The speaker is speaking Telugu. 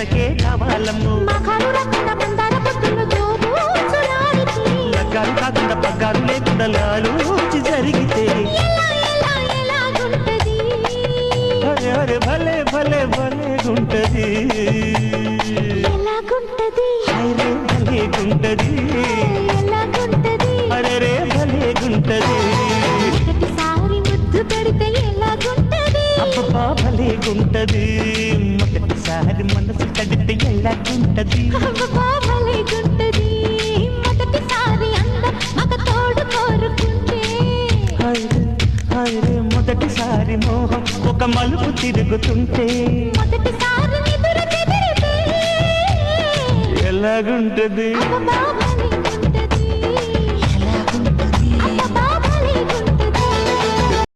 మనకే కావాలమ్ము లగ్గాలు కాకుండా పగ్గాలు లేకుండా లాలూచి జరిగితే అరే అరే భలే భలే భలే గుంటది హైరే భలే గుంటది అరే రే భలే గుంటది అబ్బా భలే గుంటది మొదటిసారి మనసు కడితే ఎలాగుంటది హైరే మొదటిసారి మోహం ఒక మలుపు తిరుగుతుంటే ఎలాగుంటది